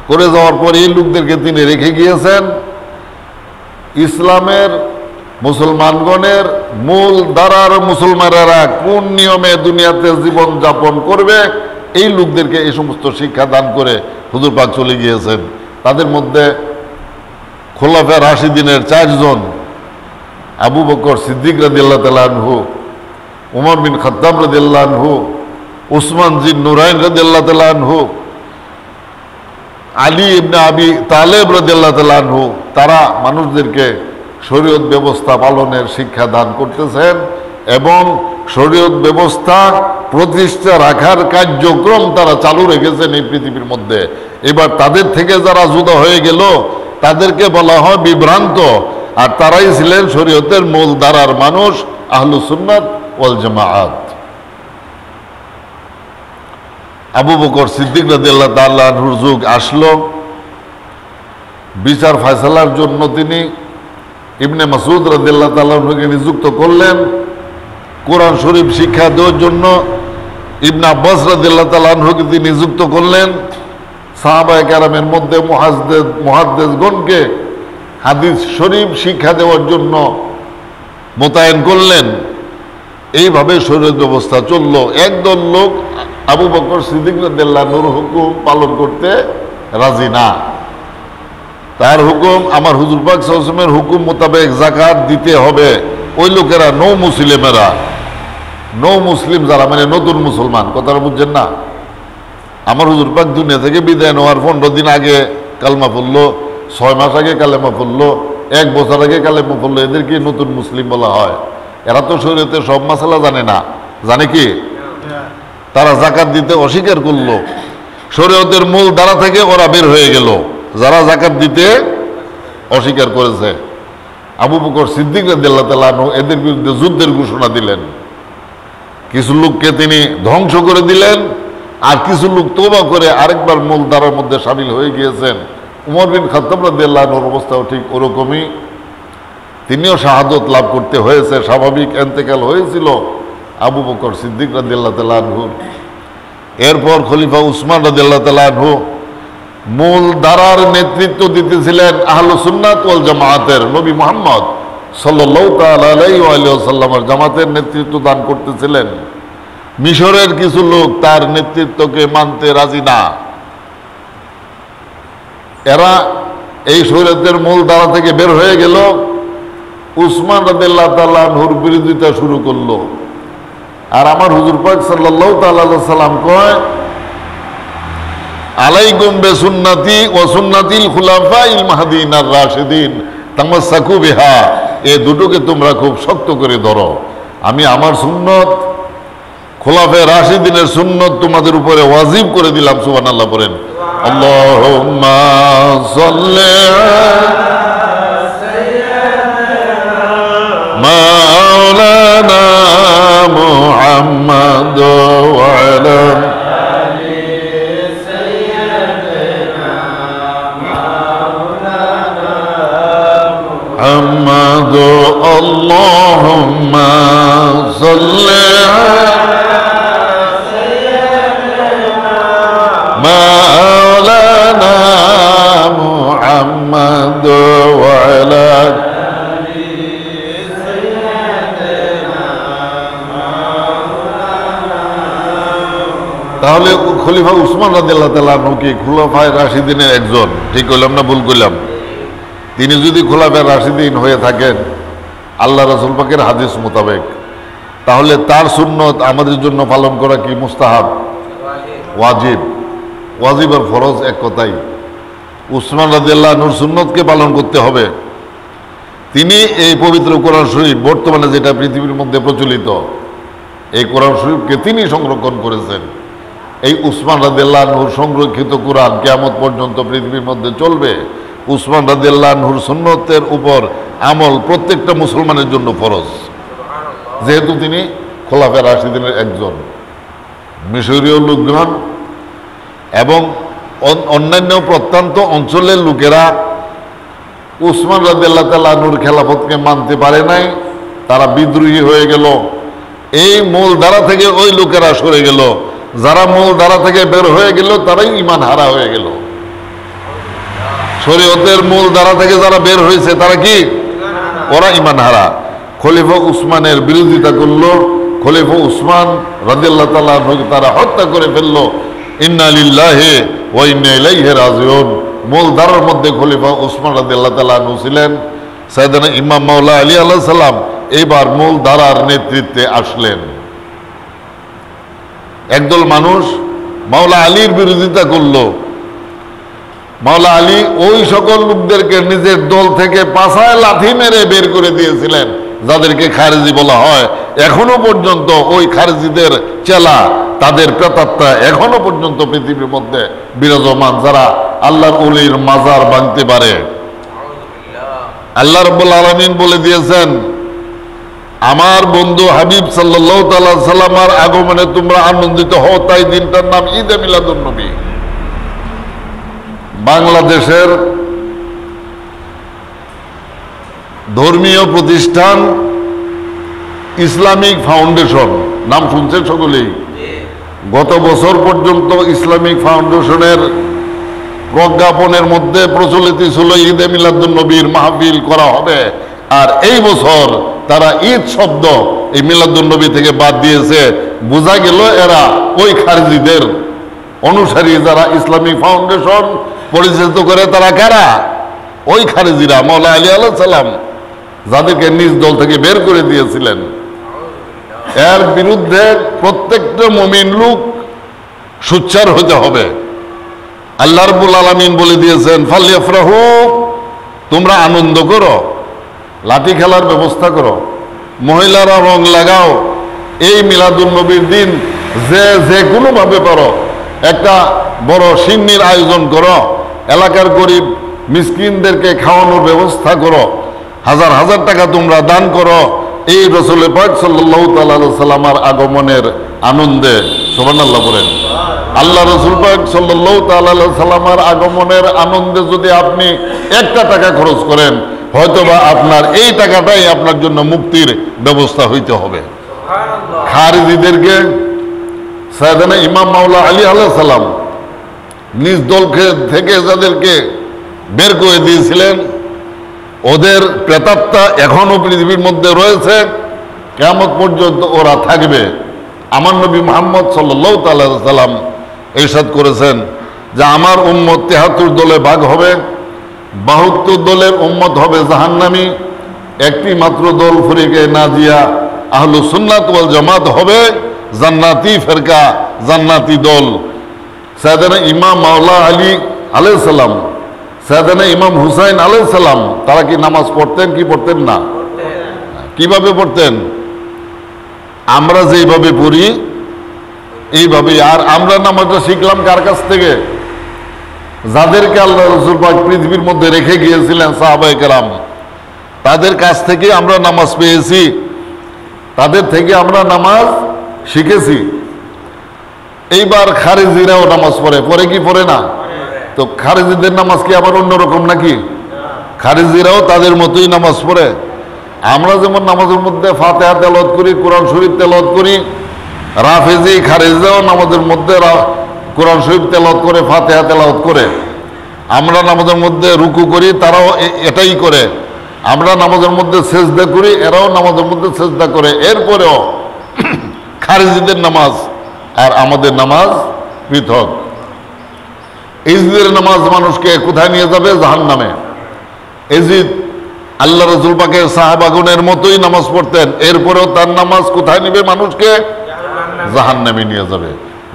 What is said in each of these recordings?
করে যাওয়ার পর এই লোকদেরকে তিনি রেখে গিয়েছেন ইসলামের মুসলমানগণের মূল ধারার মুসলমানেরা কোন নিয়মে দুনিয়াতে জীবন যাপন করবে এই লোকদেরকে এই সমস্ত শিক্ষা দান করে হুজুর পাক চলে গিয়েছেন। তাদের মধ্যে খোলাফায়ে রাশিদিনের 4 জন, আবু বকর সিদ্দিক রাদিয়াল্লাহু তাআলা আনহু, উমর বিন খাত্তাব রাদিয়াল্লাহু আনহু, উসমান জিন নুরাইন রাদিয়াল্লাহু তাআলা আনহু, আলী ইবনে আবি তালেব রাদিয়াল্লাহু তাআলা আনহু, তারা মানুষদেরকে শরীয়ত ব্যবস্থা পালনের শিক্ষা দান করতেছেন এবং শরীয়ত ব্যবস্থা প্রতিষ্ঠা রাখার কার্যক্রম তারা চালু রেখেছেন এই পৃথিবীর মধ্যে। এবার তাদের থেকে যারা জুদা হয়ে গেল তাদেরকে বলা হয় বিভ্রান্ত, আর তারাই ছিলেন শরীয়তের মূল ধারার মানুষ, আহলুস সুন্নাত ওয়াল জামাআত। আবু বকর সিদ্দিক রাদিয়াল্লাহু তাআলা আনহুর যুগ আসলো, বিচার ফয়সালার জন্য তিনি ইবনে মাসউদ রাদিয়াল্লাহু তাআলা আনহুকে নিযুক্ত করলেন, কোরআন শরীফ শিক্ষা দেওয়ার জন্য ইবনে আব্বাস রাদিয়াল্লাহু তাআলা আনহুকে তিনি নিযুক্ত করলেন, সাহাবায়ে কেরামের মধ্যে মুহাদ্দিসগণকে হাদিস শরীফ শিক্ষা দেওয়ার জন্য মোতায়েন করলেন। এইভাবে শরীয়ত ব্যবস্থা চলল। একদল লোক আবু বকর সিদ্দিক রাদিয়াল্লাহু আনহুর হুকুম পালন করতে রাজি না, তার হুকুম আমার হুজুর পাক সাল্লাল্লাহু আলাইহি ওয়াসাল্লামের হুকুম মোতাবেক যাকাত দিতে হবে। ওই লোকেরা নৌ মুসলিম যারা, মানে নতুন মুসলমান, কথাটা বুঝছেন না? আমার হুজুর পাক দুনিয়া থেকে বিদায় নেওয়ার 15 দিন আগে কালেমা পড়লো, 6 মাস আগে কালেমা পড়লো, 1 বছর আগে কালেমা পড়লো, এদেরকে নতুন মুসলিম বলা হয়। এরা তো শরীয়তের সব মাসালা জানে না। জানে কি? তারা যাকাত দিতে অস্বীকার করলো, শরীয়তের মূল ধারা থেকে ওরা বের হয়ে গেল যারা যাকাত দিতে অস্বীকার করেছে। আবু বকর সিদ্দিক রাদিয়াল্লাহু তাআলা আনহু এদের বিরুদ্ধে যুদ্ধের ঘোষণা দিলেন। কিছু লোককে তিনি ধ্বংস করে দিলেন, আর কিছু লোক তওবা করে আরেকবার মূল ধারার মধ্যে শামিল হয়ে গিয়েছেন। উমর বিন খাত্তাব রাদিয়াল্লাহু আনহুর অবস্থাও ঠিক ওরকমই, তিনিও শাহাদত লাভ করতে হয়েছে, স্বাভাবিক ইন্তেকাল হয়েছিল আবু বকর সিদ্দিক রাদিয়াল্লাহু তাআলা আনহুর। এরপর খলিফা উসমান রাদিয়াল্লাহু তাআলা আনহু মূল ধারার নেতৃত্ব দিতেছিলেন আহলুস সুন্নাত ওয়াল জামাআতের, নবী মুহাম্মদ সাল্লাল্লাহু তাআলা আলাইহি ওয়া সাল্লামের জামাতের নেতৃত্ব দান করতেছিলেন। মিশরের কিছু লোক তার নেতৃত্বকে মানতে রাজি না, এরা এই শরীয়তের মূল ধারা থেকে বের হয়ে গেল, উসমান রাদিয়াল্লাহু তাআলা আনহুর বিরোধিতা শুরু করলো। আর আমার হুজুর পাক সাল্লাল্লাহু তাআলা আলাইহি সাল্লাম কয়, আলাইকুম বিসুন্নতি ওয়া সুন্নাতিল খুলাফাইল মাহদিয়িন রাশিদিন তামাসসাকু বিহা, এই দুটোকে তোমরা খুব শক্ত করে ধরো। আমি আমার সুন্নত, খোলাফায়ে রাশিদিনের সুন্নত তোমাদের উপরে ওয়াজিব করে দিলাম। সুবহানাল্লাহ বলেন। আল্লাহুম্মা সাল্লি আলা সাইয়্যিদিনা মাওলানা মুহাম্মাদ ওয়া আলা আলি সাইয়্যিদিনা মাওলানা মুহাম্মাদ। আল্লাহুম্মা সাল্লি মাওলানা মুহাম্মাদ ওয়া আলা আলি সাইয়্যিদিনা মাওলানা। তাহলে খলিফা উসমান রাদিয়াল্লাহু তাআলা আনহু কি খোলাফায়ে রাশিদিনের একজন? ঠিক কইলাম না ভুল কইলাম? তিনি যদি খোলাফায়ে রাশিদিন হয়ে থাকেন আল্লাহ রাসূল পাকের হাদিস মোতাবেক, তাহলে তার সুন্নত আমাদের জন্য পালন করা কি মুস্তাহাব? ওয়াজিব। ওয়াজিব আর ফরজ এক কথাই। উসমান রাদিয়াল্লাহু আনহুর সুন্নতকে পালন করতে হবে। তিনি এই পবিত্র কোরআন শরীফ, বর্তমানে যেটা পৃথিবীর মধ্যে প্রচলিত, এই কোরআন শরীফকে তিনি সংরক্ষণ করেছেন। এই উসমান রাদিয়াল্লাহু আনহুর সংরক্ষিত কোরআন কিয়ামত পর্যন্ত পৃথিবীর মধ্যে চলবে। উসমান রাদিয়াল্লাহু আনহুর সুন্নতের উপর আমল প্রত্যেকটা মুসলমানের জন্য ফরজ, যেহেতু তিনি খোলাফায়ে রাশিদিনের একজন। মিশরীয় লোকগণ এবং অন্যান্য প্রত্যন্ত অঞ্চলের লোকেরা উসমান রাদিয়াল্লাহু তাআলা আনহুর খেলাফতকে মানতে পারে নাই, তারা বিদ্রোহী হয়ে গেল। এই মূল ধারা থেকে ওই লোকেরা সরে গেল, যারা মূল ধারা থেকে বের হয়ে গেল তারাই ঈমান হারা হয়ে গেল। শরীয়তের মূল ধারা থেকে যারা বের হয়েছে তারা কি? ওরা ঈমান হারা। খলিফা উসমানের বিরোধিতা করলো, খলিফা উসমান রাদিয়াল্লাহু তাআলা আনহুকে তারা হত্যা করে ফেললো। ইন্না লিল্লাহি ওয়া ইন্না ইলাইহি রাজিউন। মূল ধারার মধ্যে খলিফা উসমান রাদিয়াল্লাহু তাআলা আনহু ছিলেন। সাইয়েদনা ইমাম মাওলা আলী আলাইহিস সালাম এইবার মূল ধারার নেতৃত্বে আসলেন। একদল মানুষ মাওলা আলীর বিরোধিতা করলো। মাওলা আলী ওই সকল লোকদেরকে নিজের দল থেকে পাছায় লাথি মেরে বের করে দিয়েছিলেন, যাদেরকে খারেজি বলা হয়। এখনো পর্যন্ত ওই খারেজিদের চেলা, তাদের প্রেতাত্মা এখনো পর্যন্ত পৃথিবীর মধ্যে বিরাজমান, যারা আল্লাহর ওলির মাজার ভাঙতে পারে। আল্লাহ রাব্বুল আলামিন বলে দিয়েছেন, আমার বন্ধু হাবিব সাল্লাল্লাহু তাআলা সাল্লামের আগমনে তোমরা আনন্দিত হও, তাই দিনটার নাম ঈদে মিলাদুন নবী। বাংলাদেশের ধর্মীয় প্রতিষ্ঠান ইসলামিক ফাউন্ডেশন, নাম শুনছেন সকলেই। গত বছর পর্যন্ত ইসলামিক ফাউন্ডেশনের প্রজ্ঞাপনের মধ্যে প্রচলিত ছিল ঈদে মিলাদুন নবীর মাহফিল করা হবে, আর এই বছর তারা ঈদ শব্দ এই মিলাদুন নবী থেকে বাদ দিয়েছে। বোঝা গেল এরা ওই খারিজিদের অনুসারী, যারা ইসলামিক ফাউন্ডেশন পরিচালিত করে তারা কারা? ওই খারিজিরা, মাওলা আলী আলাইহিস সালাম যাদেরকে নিজ দল থেকে বের করে দিয়েছিলেন। এর বিরুদ্ধে প্রত্যেকটা মুমিন লোক সোচ্চার হতে হবে। আল্লাহ রাব্বুল আলামিন বলে দিয়েছেন, ফালইফরাহু, তোমরা আনন্দ করো, লাঠি খেলার ব্যবস্থা করো, মহিলারা রং লাগাও। এই মিলাদুন নবীর দিন যে কোনোভাবে পারো একটা বড় সিন্নির আয়োজন করো, এলাকার গরিব মিসকিনদেরকে খাওয়ানোর ব্যবস্থা করো, হাজার হাজার টাকা তোমরা দান করো এই রাসূল পাক সাল্লাল্লাহু তাআলা আলাইহি সাল্লামের আগমনের আনন্দে। সুবহানাল্লাহ বলেন। আল্লাহ রাসূল পাক সাল্লাল্লাহু তাআলা আলাইহি সাল্লামের আগমনের আনন্দে যদি আপনি একটা টাকা খরচ করেন, হয়তোবা আপনার এই টাকাটাই আপনার জন্য মুক্তির ব্যবস্থা হইতে হবে। খারিজিদেরকে সাইয়েদনা ইমাম মাওলা আলী আলাইহিস সালাম নিজ দল থেকে যাদেরকে বের করে দিয়েছিলেন, ওদের প্রেতাত্মা এখনো পৃথিবীর মধ্যে রয়েছে, কিয়ামত পর্যন্ত ওরা থাকবে। আমার নবী মুহাম্মদ সাল্লাল্লাহু তাআলা আলাইহি সাল্লাম ইরশাদ করেছেন যে আমার উম্মত ৭৩ দলে ভাগ হবে, ৭২ দলের উম্মত হবে জাহান্নামী, একটি মাত্র দল ফরিকে নাজিয়া আহলুস সুন্নাত ওয়াল জামাত হবে জান্নাতি ফেরকা, জান্নাতি দল। সাইয়েদনা ইমাম মাওলা আলী আলাইহিস সালাম, সাইয়েদনা ইমাম হুসাইন আলাইহিস সালাম, তারা কি নামাজ পড়তেন কি পড়তেন না? কিভাবে পড়তেন? আমরা যেভাবে পড়ি এইভাবে। আর আমরা নামাজটা শিখলাম কার কাছ থেকে? যাদেরকে আল্লাহ রাসূল পাক পৃথিবীর মধ্যে রেখে গিয়েছিলেন, সাহাবায়ে কেরাম, তাদের কাছ থেকে আমরা নামাজ পেয়েছি, তাদের থেকে আমরা নামাজ শিখেছি। এইবার খারিজিরাও নামাজ পড়ে, পড়ে কি পড়ে না? তো খারিজিদের নামাজ কি আবার অন্যরকম নাকি? খারিজিরাও তাদের মতোই নামাজ পড়ে। আমরা যেমন নামাজের মধ্যে ফাতিহা তেলাওয়াত করি, কোরআন শরীফ তেলাওয়াত করি, রাফেজি খারিজিরাও নামাজের মধ্যে কোরআন শরীফ তেলাওয়াত করে, ফাতিহা তেলাওয়াত করে। আমরা নামাজের মধ্যে রুকু করি, তারাও এটাই করে। আমরা নামাজের মধ্যে সেজদা করি, এরাও নামাজের মধ্যে সেজদা করে। এরপরেও খারিজিদের নামাজ আর আমাদের নামাজ পৃথক। ইজিদের নামাজ মানুষকে কোথায় নিয়ে যাবে? জাহান্নামে। ইজিদ আল্লাহ রাসূল পাকের সাহাবাগণের মতোই নামাজ পড়তেন, এরপরেও তার নামাজ কোথায় নিবে? মানুষকে জাহান্নামে নিয়ে যাবে।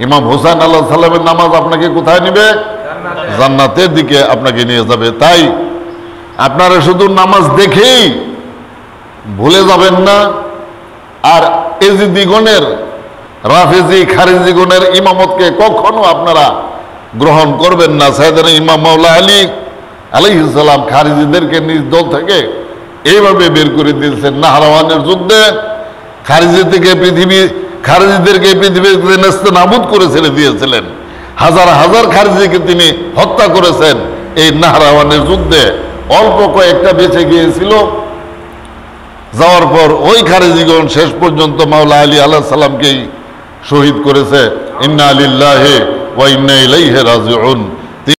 ইমাম হুসাইন আলাইহিস সালামের নামাজ আপনাকে কোথায় নিবে? জান্নাতের দিকে আপনাকে নিয়ে যাবে। তাই আপনারা শুধু নামাজ দেখেই ভুলে যাবেন না। আর এজিদিগণের, রাফেজি খারিজিগণের ইমামতকে কখনো আপনারা গ্রহণ করবেন না। সাইয়েদনা ইমাম মাওলা আলী আলাইহিস সালাম খারিজিদেরকে নিজ দল থেকে এইভাবে বের করে দিয়েছেন। নাহরাওয়ানের যুদ্ধে খারিজিদেরকে পৃথিবীতে নেস্তানাবুদ করে ছেড়ে দিয়েছিলেন। হাজার হাজার খারিজিকে তিনি হত্যা করেছেন এই নাহরাওয়ানের যুদ্ধে। অল্প কয়েকটা বেঁচে গিয়েছিল, যাওয়ার পর ওই খারিজিগণ শেষ পর্যন্ত মাওলা আলী আলাইহিস সালামকেই শহীদ করেছে। ইন্না লিল্লাহি ওয়া ইন্না ইলাইহি রাজিউন।